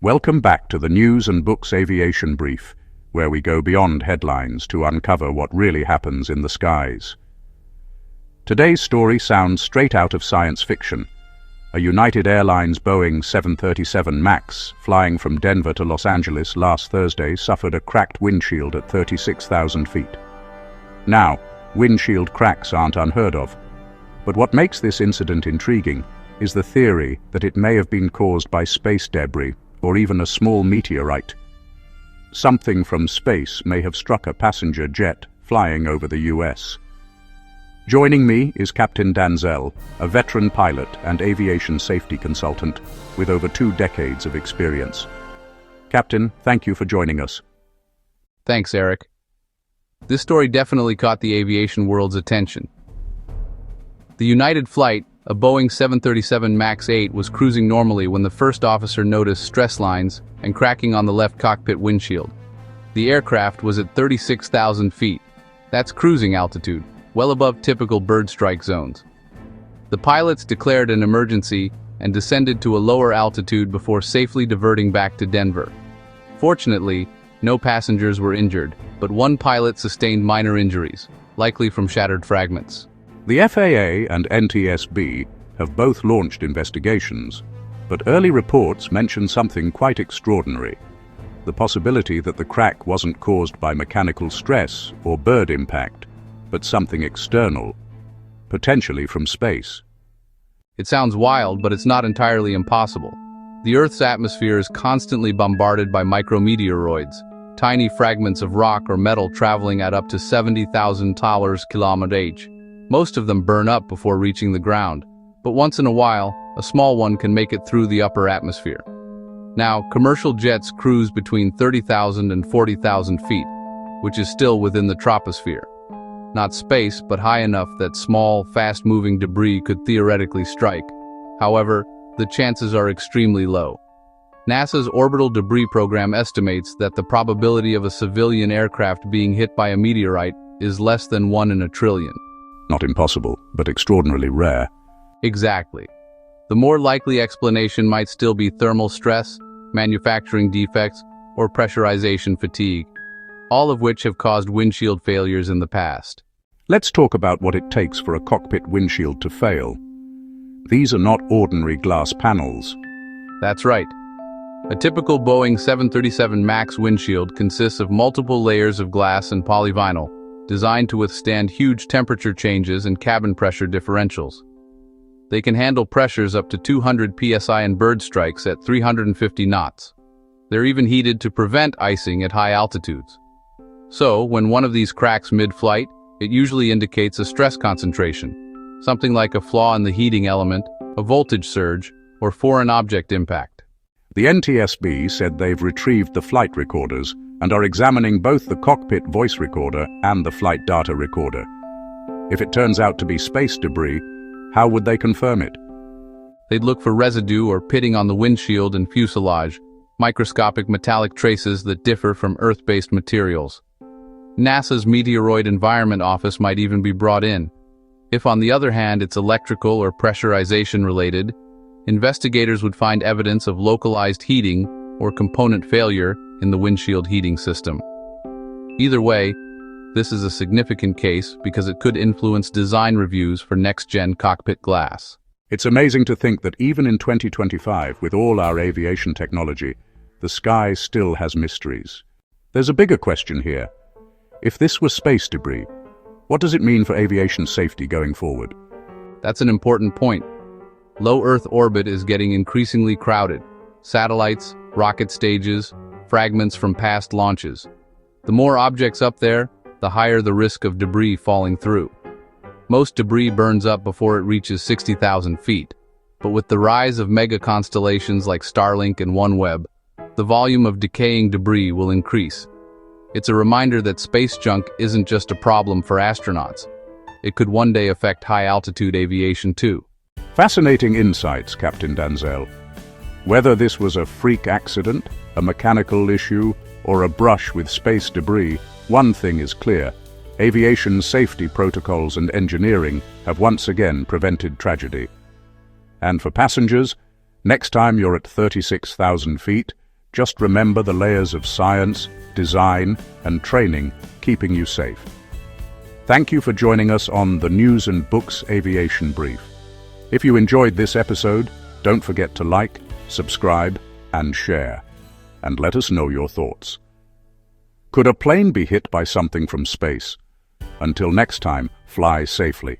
Welcome back to the News and Books Aviation Brief, where we go beyond headlines to uncover what really happens in the skies. Today's story sounds straight out of science fiction. A United Airlines Boeing 737 MAX flying from Denver to Los Angeles last Thursday suffered a cracked windshield at 36,000 feet. Now, windshield cracks aren't unheard of. But what makes this incident intriguing is the theory that it may have been caused by space debris or even a small meteorite. Something from space may have struck a passenger jet flying over the US. Joining me is Captain Danzel, a veteran pilot and aviation safety consultant with over 2 decades of experience. Captain, thank you for joining us. Thanks, Eric. This story definitely caught the aviation world's attention. The United flight, a Boeing 737 MAX 8, was cruising normally when the first officer noticed stress lines and cracking on the left cockpit windshield. The aircraft was at 36,000 feet. That's cruising altitude, well above typical bird strike zones. The pilots declared an emergency and descended to a lower altitude before safely diverting back to Denver. Fortunately, no passengers were injured, but one pilot sustained minor injuries, likely from shattered fragments. The FAA and NTSB have both launched investigations, but early reports mention something quite extraordinary: the possibility that the crack wasn't caused by mechanical stress or bird impact, but something external, potentially from space. It sounds wild, but it's not entirely impossible. The Earth's atmosphere is constantly bombarded by micrometeoroids, tiny fragments of rock or metal traveling at up to 70,000 km/h. Most of them burn up before reaching the ground, but once in a while, a small one can make it through the upper atmosphere. Now, commercial jets cruise between 30,000 and 40,000 feet, which is still within the troposphere. Not space, but high enough that small, fast-moving debris could theoretically strike. However, the chances are extremely low. NASA's Orbital Debris Program estimates that the probability of a civilian aircraft being hit by a meteorite is less than 1 in a trillion. Not impossible, but extraordinarily rare. Exactly. The more likely explanation might still be thermal stress, manufacturing defects, or pressurization fatigue, all of which have caused windshield failures in the past. Let's talk about what it takes for a cockpit windshield to fail. These are not ordinary glass panels. That's right. A typical Boeing 737 MAX windshield consists of multiple layers of glass and polyvinyl, designed to withstand huge temperature changes and cabin pressure differentials. They can handle pressures up to 200 psi and bird strikes at 350 knots. They're even heated to prevent icing at high altitudes. So, when one of these cracks mid-flight, it usually indicates a stress concentration, something like a flaw in the heating element, a voltage surge, or foreign object impact. The NTSB said they've retrieved the flight recorders and are examining both the cockpit voice recorder and the flight data recorder. If it turns out to be space debris, how would they confirm it? They'd look for residue or pitting on the windshield and fuselage, microscopic metallic traces that differ from Earth-based materials. NASA's Meteoroid Environment Office might even be brought in. If, on the other hand, it's electrical or pressurization related, investigators would find evidence of localized heating or component failure in the windshield heating system. Either way, this is a significant case because it could influence design reviews for next-gen cockpit glass. It's amazing to think that even in 2025, with all our aviation technology, the sky still has mysteries. There's a bigger question here. If this was space debris, what does it mean for aviation safety going forward? That's an important point. Low Earth orbit is getting increasingly crowded. Satellites, rocket stages, fragments from past launches. The more objects up there, the higher the risk of debris falling through. Most debris burns up before it reaches 60,000 feet. But with the rise of mega constellations like Starlink and OneWeb, the volume of decaying debris will increase. It's a reminder that space junk isn't just a problem for astronauts. It could one day affect high-altitude aviation too. Fascinating insights, Captain Danzel. Whether this was a freak accident, a mechanical issue, or a brush with space debris, one thing is clear: aviation safety protocols and engineering have once again prevented tragedy. And for passengers, next time you're at 36,000 feet, Just remember the layers of science, design, and training keeping you safe. Thank you for joining us on the News and Books Aviation Brief. If you enjoyed this episode, don't forget to like, subscribe, and share. And let us know your thoughts. Could a plane be hit by something from space? Until next time, fly safely.